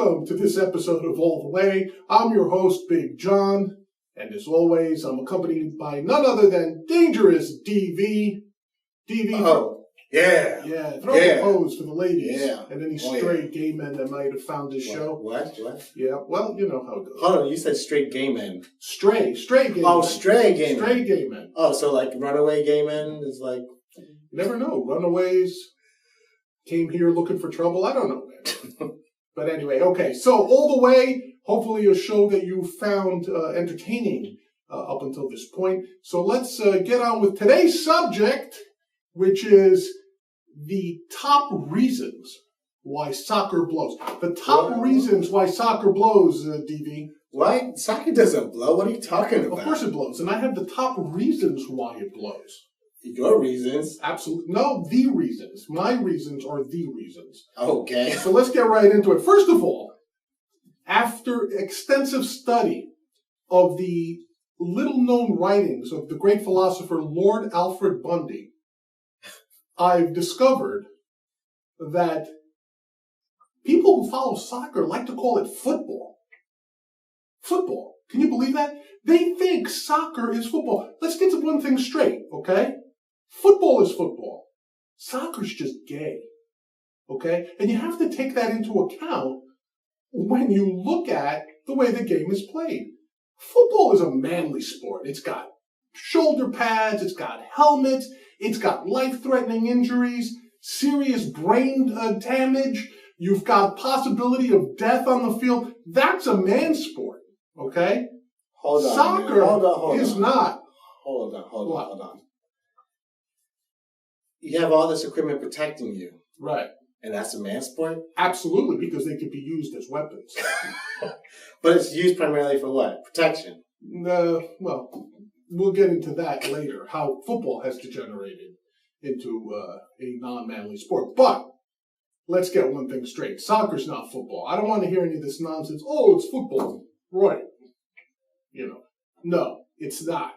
Welcome to this episode of All the Way. I'm your host, Big John, and as always, I'm accompanied by none other than Dangerous DV. DV. Oh, yeah. Yeah, throw a pose for the ladies. Yeah. And any stray gay men that might have found this show. What? Yeah, well, you know how it goes. Hold on, you said straight gay men. Stray gay men. Oh, stray gay men. Stray gay men. Oh, so like runaway gay men is like... You never know. Runaways came here looking for trouble. I don't know, man. But anyway, okay. So, All the Way, hopefully a show that you found entertaining up until this point. So let's get on with today's subject, which is the top reasons why soccer blows. The top reasons why soccer blows, DV. What? Soccer doesn't blow? What are you talking about? Of course it blows. And I have the top reasons why it blows. Your reasons? Absolutely. No, the reasons. My reasons are the reasons. Okay. So let's get right into it. First of all, after extensive study of the little-known writings of the great philosopher Lord Alfred Bundy, I've discovered that people who follow soccer like to call it football. Football. Can you believe that? They think soccer is football. Let's get to one thing straight, okay? Football is football. Soccer's just gay, okay? And you have to take that into account when you look at the way the game is played. Football is a manly sport. It's got shoulder pads, it's got helmets, it's got life-threatening injuries, serious brain damage. You've got possibility of death on the field. That's a man's sport, okay? Hold on. Soccer is not. Hold on. You have all this equipment protecting you. Right. And that's a man's sport? Absolutely, because they could be used as weapons. But it's used primarily for what? Protection? Well, we'll get into that later, how football has degenerated into a non-manly sport. But let's get one thing straight. Soccer's not football. I don't want to hear any of this nonsense. Oh, it's football. Right. You know. No, it's not.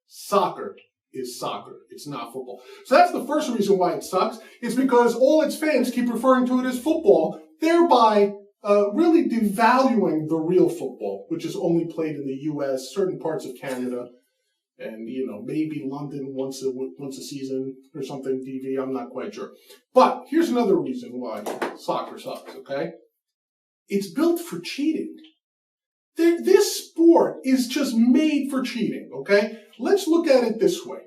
Soccer is soccer. It's not football. So that's the first reason why it sucks. It's because all its fans keep referring to it as football, thereby really devaluing the real football, which is only played in the U.S., certain parts of Canada, and, you know, maybe London once a season or something, DV. I'm not quite sure. But here's another reason why soccer sucks, okay? It's built for cheating. This sport is just made for cheating, okay? Let's look at it this way.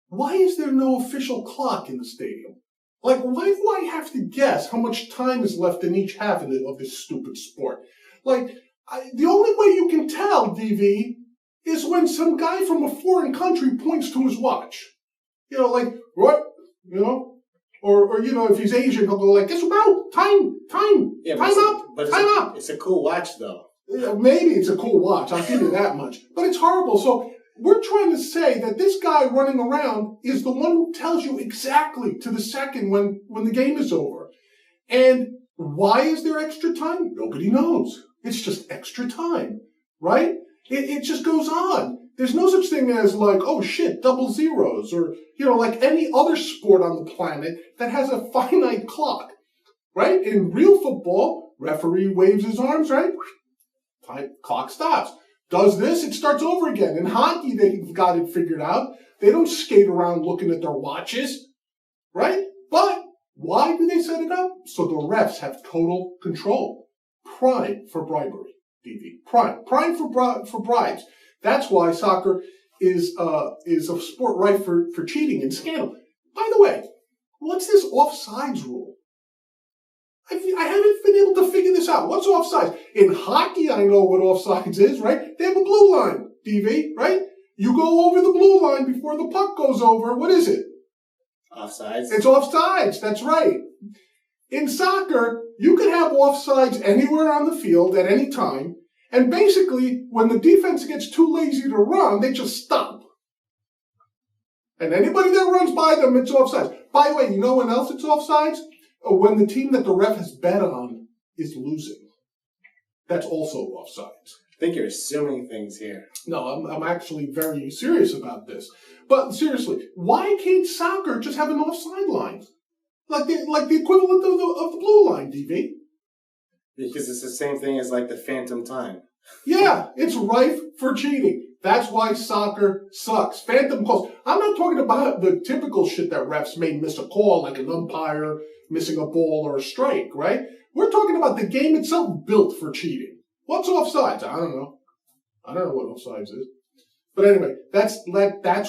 Why is there no official clock in the stadium? Like, why do I have to guess how much time is left in each half of this stupid sport? Like, the only way you can tell, DV, is when some guy from a foreign country points to his watch. You know, like, what? You know? Or you know, if he's Asian, he'll go like, guess about time, yeah, time up. It's a cool watch, though. Maybe it's a cool watch, I'll give you that much. But it's horrible. So we're trying to say that this guy running around is the one who tells you exactly to the second when the game is over. And why is there extra time? Nobody knows. It's just extra time, right? It just goes on. There's no such thing as like, oh shit, double zeros, or, you know, like any other sport on the planet that has a finite clock, right? In real football, referee waves his arms, right? Clock stops. Does this, it starts over again. In hockey, they've got it figured out. They don't skate around looking at their watches, right? But why do they set it up? So the refs have total control. Prime for bribery, DV. Prime for bribes. That's why soccer is a sport rife for cheating and scandal. By the way, what's this offsides rule? I haven't been able to figure this out. What's offsides? In hockey, I know what offsides is, right? They have a blue line, DV, right? You go over the blue line before the puck goes over. What is it? Offsides. It's offsides. That's right. In soccer, you can have offsides anywhere on the field at any time. And basically, when the defense gets too lazy to run, they just stop. And anybody that runs by them, it's offsides. By the way, you know when else it's offsides? When the team that the ref has bet on is losing. That's also offsides. I think you're assuming things here. No, I'm actually very serious about this. But seriously, why can't soccer just have an offside line? Like the equivalent of the blue line, DV? Because it's the same thing as like the phantom time. Yeah, it's rife for cheating. That's why soccer sucks. Phantom calls. I'm not talking about the typical shit that refs may miss a call, like an umpire missing a ball or a strike, right? We're talking about the game itself built for cheating. What's offsides? I don't know. I don't know what offsides is. But anyway, that's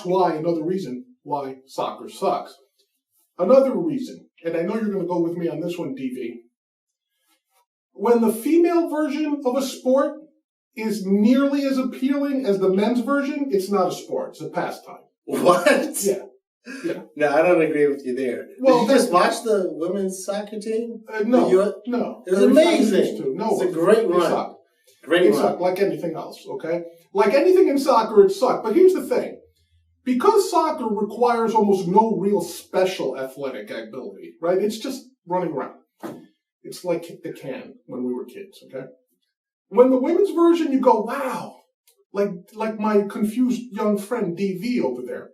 why, another reason why soccer sucks. Another reason, and I know you're going to go with me on this one, DV. When the female version of a sport is nearly as appealing as the men's version, it's not a sport. It's a pastime. What? Yeah. No, I don't agree with you there. Well, did you just watch the women's soccer team? No. It was amazing. No, it's a great run. It sucked like anything else, okay? Like anything in soccer, it sucked. But here's the thing. Because soccer requires almost no real special athletic ability, right? It's just running around. It's like kick the can when we were kids, okay? When the women's version, you go, wow, like my confused young friend DV over there.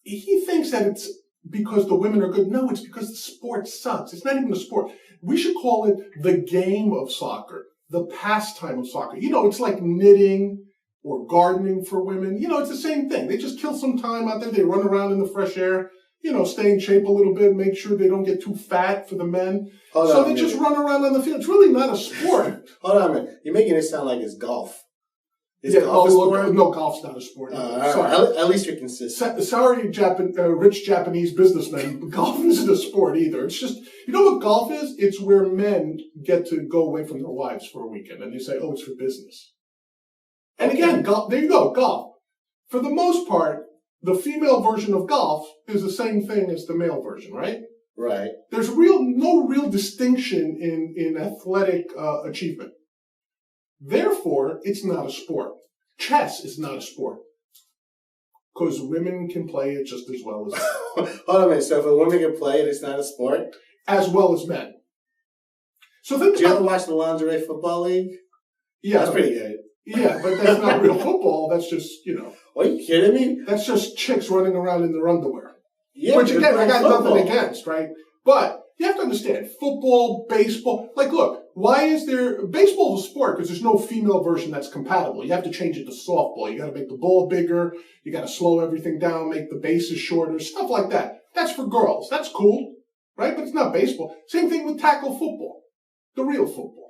He thinks that it's because the women are good. No, it's because the sport sucks. It's not even a sport. We should call it the game of soccer, the pastime of soccer. You know, it's like knitting or gardening for women. You know, it's the same thing. They just kill some time out there. They run around in the fresh air, you know, stay in shape a little bit, make sure they don't get too fat for the men. So they just run around on the field. It's really not a sport. Hold on a minute. You're making it sound like it's golf. Is golf a sport? No, golf's not a sport. Sorry. At least you're consistent. Sorry, rich Japanese businessmen. Golf isn't a sport either. It's just, you know what golf is? It's where men get to go away from their wives for a weekend, and they say, oh, it's for business. And again, golf, there you go, golf. For the most part, the female version of golf is the same thing as the male version, right? Right. There's no real distinction in athletic achievement. Therefore, it's not a sport. Chess is not a sport. Because women can play it just as well as men. Hold on a minute. So if a woman can play it, it's not a sport? As well as men. So think Did you ever watch the Lingerie Football League? Yeah. That's pretty good. Yeah, but that's not real football. That's just, you know. Are you kidding me? That's just chicks running around in their underwear. Yeah, which, again, I got nothing against, right? But you have to understand, football, baseball, like, look, why is there, baseball is a sport because there's no female version that's compatible. You have to change it to softball. You got to make the ball bigger. You got to slow everything down, make the bases shorter, stuff like that. That's for girls. That's cool, right? But it's not baseball. Same thing with tackle football, the real football.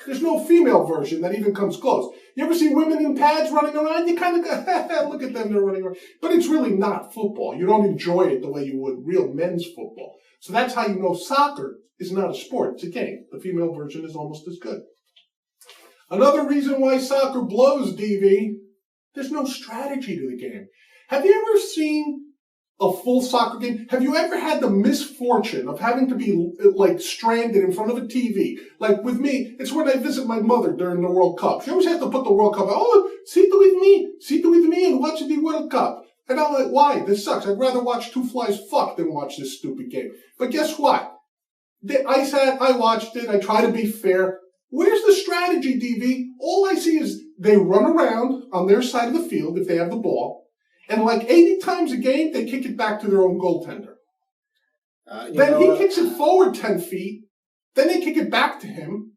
There's no female version that even comes close. You ever see women in pads running around? You kind of go, look at them, they're running around. But it's really not football. You don't enjoy it the way you would real men's football. So that's how you know soccer is not a sport. It's a game. The female version is almost as good. Another reason why soccer blows, DV, there's no strategy to the game. Have you ever seen a full soccer game? Have you ever had the misfortune of having to be like stranded in front of a TV? Like with me, it's when I visit my mother during the World Cup. She always has to put the World Cup, oh, sit with me and watch the World Cup. And I'm like, why? This sucks. I'd rather watch two flies fuck than watch this stupid game. But guess what? I watched it. I try to be fair. Where's the strategy, DV? All I see is they run around on their side of the field if they have the ball. And like 80 times a game, they kick it back to their own goaltender. Then he kicks it forward 10 feet. Then they kick it back to him.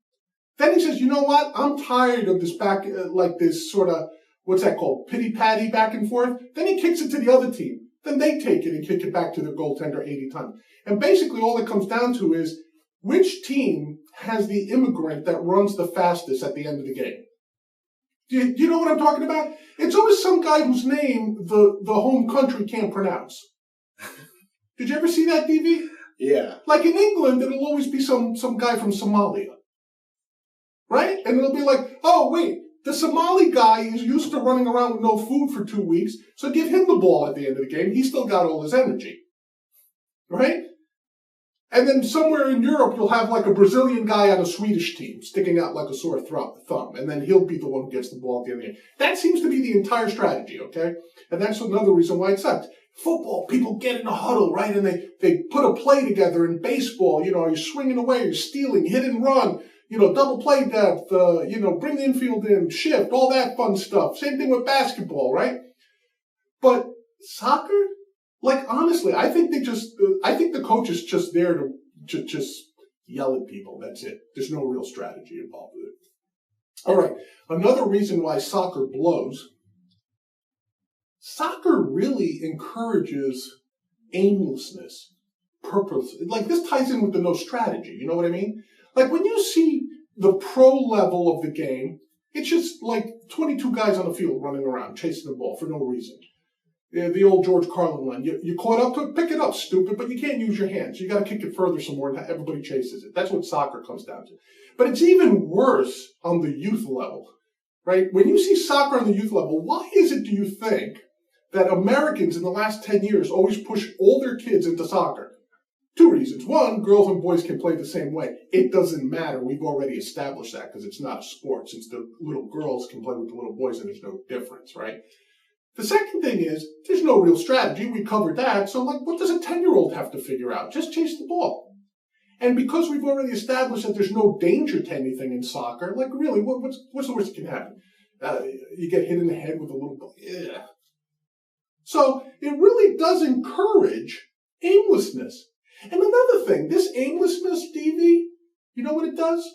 Then he says, you know what? I'm tired of this back, like this sort of, what's that called? Pity-patty back and forth. Then he kicks it to the other team. Then they take it and kick it back to their goaltender 80 times. And basically all it comes down to is which team has the immigrant that runs the fastest at the end of the game. Do you know what I'm talking about? It's always some guy whose name the home country can't pronounce. Did you ever see that, DV? Yeah. Like in England, it'll always be some guy from Somalia. Right? And it'll be like, oh, wait, the Somali guy is used to running around with no food for 2 weeks, so give him the ball at the end of the game. He's still got all his energy. Right? And then somewhere in Europe, you'll have like a Brazilian guy on a Swedish team sticking out like a sore thumb. And then he'll be the one who gets the ball at the end of the game. That seems to be the entire strategy, okay? And that's another reason why it sucks. Football, people get in a huddle, right? And they put a play together. In baseball, you know, you're swinging away, you're stealing, hit and run, you know, double play depth, you know, bring the infield in, shift, all that fun stuff. Same thing with basketball, right? But soccer? Like, honestly, I think the coach is just there to just Yell at people. That's it. There's no real strategy involved with it. All right. Another reason why soccer blows. Soccer really encourages aimlessness, purpose. Like this ties in with the no strategy. You know what I mean? Like when you see the pro level of the game, it's just like 22 guys on the field running around chasing the ball for no reason. The old George Carlin line. You caught up to it, pick it up, stupid, but you can't use your hands. You got to kick it further some more and everybody chases it. That's what soccer comes down to. But it's even worse on the youth level, right? When you see soccer on the youth level, why is it, do you think, that Americans in the last 10 years always push all their kids into soccer? Two reasons. One, girls and boys can play the same way. It doesn't matter. We've already established that because it's not a sport. Since the little girls can play with the little boys and there's no difference, right? The second thing is, there's no real strategy. We covered that. So, like, what does a 10-year-old have to figure out? Just chase the ball. And because we've already established that there's no danger to anything in soccer, like, really, what's the worst that can happen? You get hit in the head with a little ball. Yeah. So, it really does encourage aimlessness. And another thing, this aimlessness, DV, you know what it does?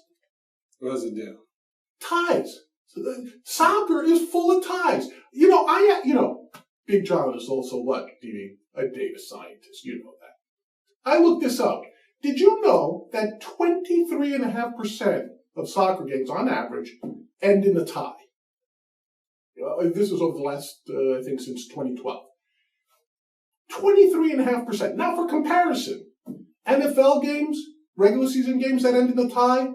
What does it do? Ties. Soccer is full of ties. Big John is also what, DV? A data scientist. You know that. I looked this up. Did you know that 23.5% of soccer games, on average, end in a tie? This was over the last, I think, since 2012. 23.5%. Now, for comparison, NFL games, regular season games that end in a tie,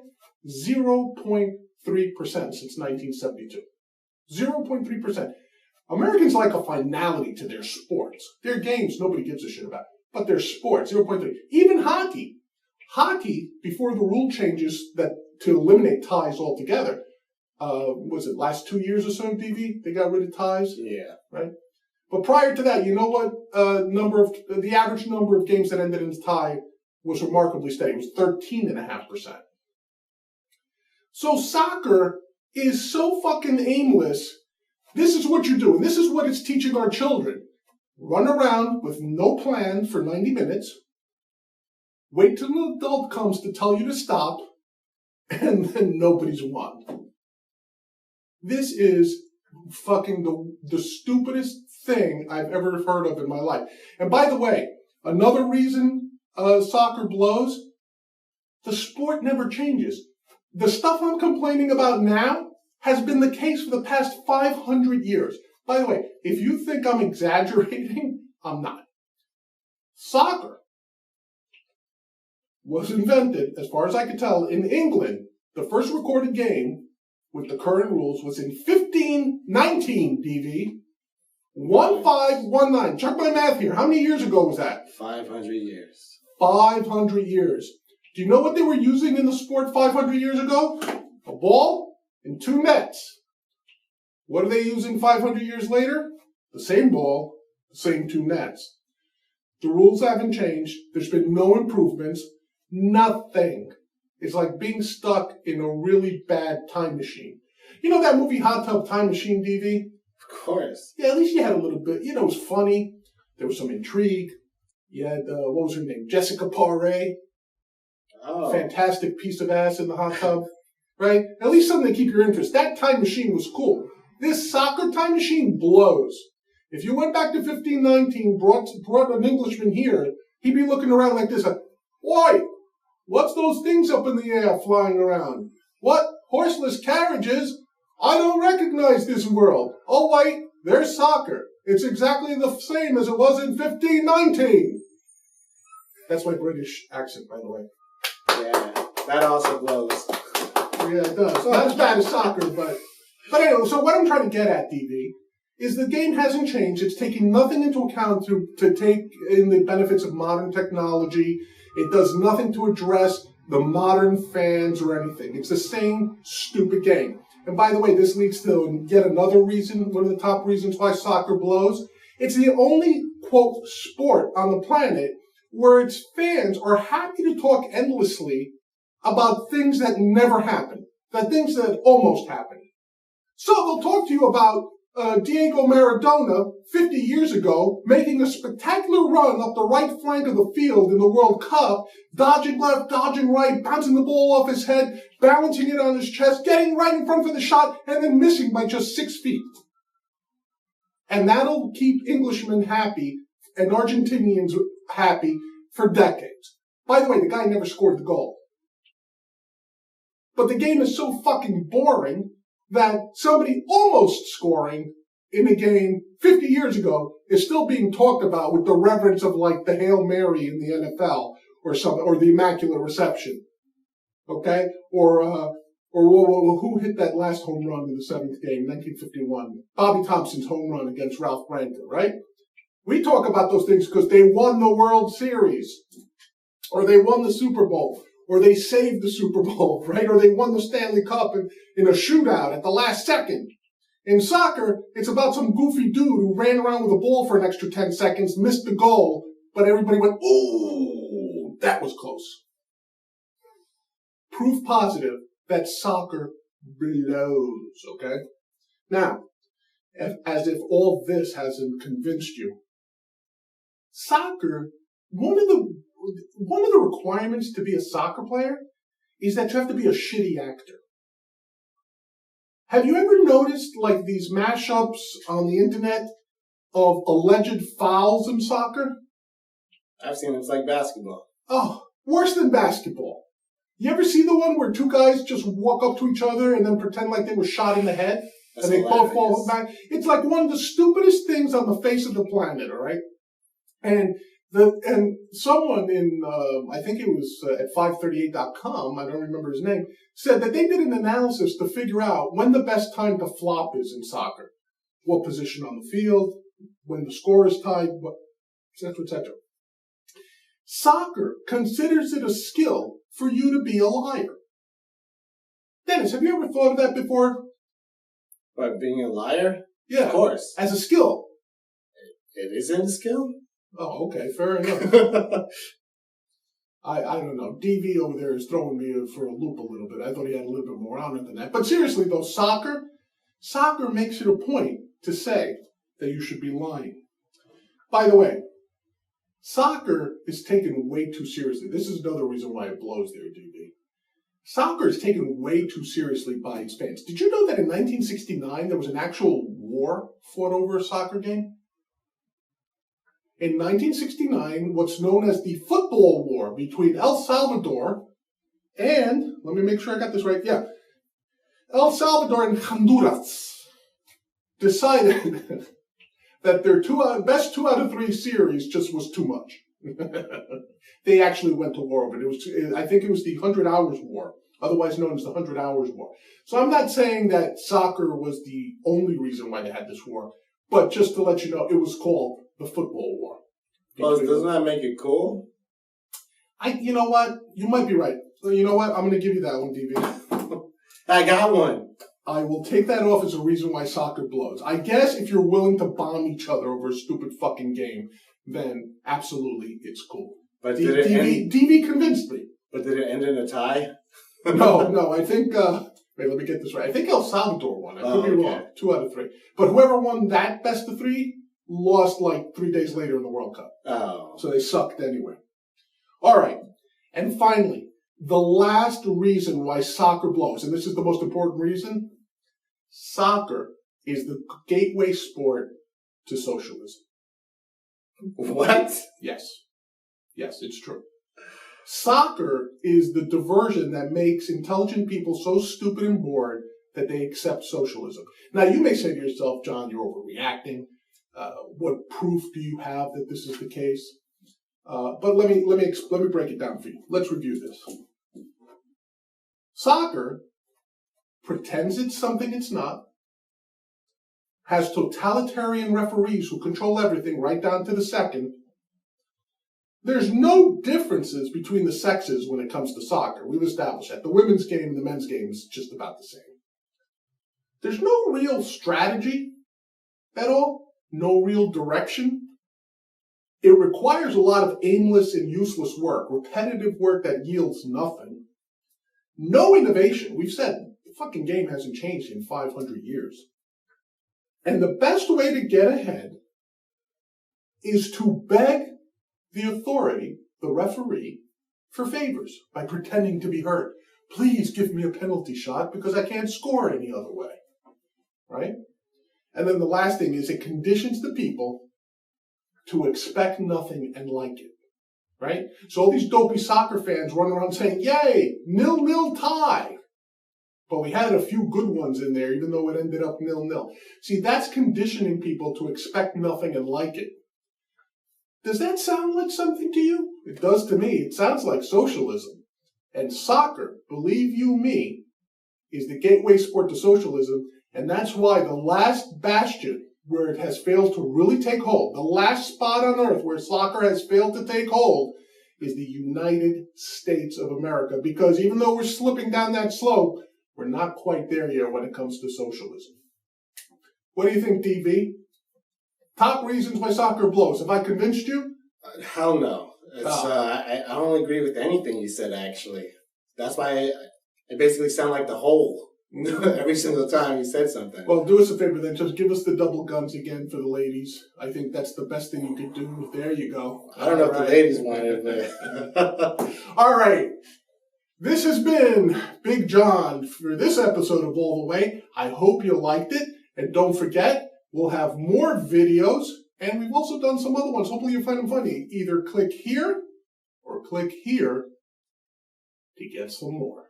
0.3% since 1972. 0.3%. Americans like a finality to their sports. Their games, nobody gives a shit about. But their sports, 0.3. Even hockey. Hockey, before the rule changes that to eliminate ties altogether, was it last 2 years or so, DV? They got rid of ties? Yeah. Right? But prior to that, you know what? The average number of games that ended in a tie was remarkably steady. It was 13.5%. So soccer is so fucking aimless. This is what you're doing. This is what it's teaching our children. Run around with no plan for 90 minutes. Wait till an adult comes to tell you to stop. And then nobody's won. This is fucking the stupidest thing I've ever heard of in my life. And by the way, another reason soccer blows, the sport never changes. The stuff I'm complaining about now has been the case for the past 500 years. By the way, if you think I'm exaggerating, I'm not. Soccer was invented, as far as I can tell, in England. The first recorded game with the current rules was in 1519, DV. 1519. Check my math here. How many years ago was that? 500 years. 500 years. Do you know what they were using in the sport 500 years ago? A ball and two nets. What are they using 500 years later? The same ball, the same two nets. The rules haven't changed. There's been no improvements. Nothing. It's like being stuck in a really bad time machine. You know that movie Hot Tub Time Machine, DV? Of course. Yeah, at least you had a little bit. You know, it was funny. There was some intrigue. You had, what was her name? Jessica Paré. Oh. Fantastic piece of ass in the hot tub. Right? At least something to keep your interest. That time machine was cool. This soccer time machine blows. If you went back to 1519, brought an Englishman here, he'd be looking around like this. Oi! What's those things up in the air flying around? What? Horseless carriages? I don't recognize this world. Oh, wait, there's soccer. It's exactly the same as it was in 1519. That's my British accent, by the way. Yeah, that also blows. Yeah, it does. Not as bad as soccer, but anyway, so what I'm trying to get at, DV, is the game hasn't changed. It's taking nothing into account to take in the benefits of modern technology. It does nothing to address the modern fans or anything. It's the same stupid game. And by the way, this leads to yet another reason, one of the top reasons why soccer blows. It's the only, quote, sport on the planet where its fans are happy to talk endlessly about things that never happen, that things that almost happen. So they'll talk to you about Diego Maradona 50 years ago making a spectacular run up the right flank of the field in the World Cup, dodging left, dodging right, bouncing the ball off his head, balancing it on his chest, getting right in front for the shot, and then missing by just 6 feet. And that'll keep Englishmen happy and Argentinians happy for decades. By the way, the guy never scored the goal. But the game is so fucking boring that somebody almost scoring in a game 50 years ago is still being talked about with the reverence of like the Hail Mary in the NFL or something, or the Immaculate Reception. Okay? Or who hit that last home run in the 7th game, 1951? Bobby Thompson's home run against Ralph Branton, right? We talk about those things because they won the World Series, or they won the Super Bowl, or they saved the Super Bowl, right? Or they won the Stanley Cup in a shootout at the last second. In soccer, it's about some goofy dude who ran around with a ball for an extra 10 seconds, missed the goal, but everybody went, ooh, that was close. Proof positive that soccer blows, okay? Now, as if all this hasn't convinced you, soccer, one of the requirements to be a soccer player is that you have to be a shitty actor. Have you ever noticed like these mashups on the internet of alleged fouls in soccer? I've seen it's like basketball. Oh, worse than basketball. You ever see the one where two guys just walk up to each other and then pretend like they were shot in the head? That's and they hilarious. both fall back? It's like one of the stupidest things on the face of the planet, all right? And someone in, I think it was at 538.com, I don't remember his name, said that they did an analysis to figure out when the best time to flop is in soccer. What position on the field, when the score is tied, etc., etc. Soccer considers it a skill for you to be a liar. Dennis, have you ever thought of that before? What, being a liar? Yeah. Of course. As a skill. It isn't a skill? Oh, okay, fair enough. I don't know. DV over there is throwing me for a loop a little bit. I thought he had a little bit more on it than that. But seriously, though, soccer makes it a point to say that you should be lying. By the way, soccer is taken way too seriously. This is another reason why it blows there, DV. Soccer is taken way too seriously by its fans. Did you know that in 1969 there was an actual war fought over a soccer game? In 1969, what's known as the Football War between El Salvador and, let me make sure I got this right, yeah, El Salvador and Honduras decided that their best 2 out of 3 series just was too much. They actually went to war, but I think it was the 100 Hours War, otherwise known as the 100 Hours War. So I'm not saying that soccer was the only reason why they had this war, but just to let you know, it was called the Football War. Well, doesn't that make it cool? You know what? You might be right. You know what? I'm going to give you that one, DB. I got one. I will take that off as a reason why soccer blows. I guess if you're willing to bomb each other over a stupid fucking game, then absolutely it's cool. But DV convinced me. But did it end in a tie? No. I think, wait, let me get this right. I think El Salvador won. I could be wrong. 2 out of 3. But whoever won that best of 3 lost like 3 days later in the World Cup. Oh. So they sucked anyway. All right. And finally, the last reason why soccer blows, and this is the most important reason, soccer is the gateway sport to socialism. What? Yes. Yes, it's true. Soccer is the diversion that makes intelligent people so stupid and bored that they accept socialism. Now, you may say to yourself, John, you're overreacting. What proof do you have that this is the case? But let me break it down for you. Let's review this. Soccer pretends it's something it's not, has totalitarian referees who control everything right down to the second. There's no differences between the sexes when it comes to soccer. We've established that. The women's game and the men's game is just about the same. There's no real strategy at all, no real direction. It requires a lot of aimless and useless work, repetitive work that yields nothing. No innovation. We've said the fucking game hasn't changed in 500 years. And the best way to get ahead is to beg the authority, the referee, for favors by pretending to be hurt. Please give me a penalty shot because I can't score any other way. Right? And then the last thing is it conditions the people to expect nothing and like it. Right? So all these dopey soccer fans run around saying, yay, 0-0 tie. But we had a few good ones in there, even though it ended up 0-0. See, that's conditioning people to expect nothing and like it. Does that sound like something to you? It does to me. It sounds like socialism. And soccer, believe you me, is the gateway sport to socialism. And that's why the last bastion where it has failed to really take hold, the last spot on earth where soccer has failed to take hold, is the United States of America. Because even though we're slipping down that slope, we're not quite there yet when it comes to socialism. What do you think, DV? Top reasons why soccer blows. Have I convinced you? Hell no. I don't agree with anything you said, actually. That's why I basically sound like the whole every single time you said something. Well, do us a favor then. Just give us the double guns again for the ladies. I think that's the best thing you could do. There you go. I don't know if the ladies want it, but... All right. This has been Big John for this episode of All the Way. I hope you liked it. And don't forget, we'll have more videos. And we've also done some other ones. Hopefully you find them funny. Either click here or click here to get some more.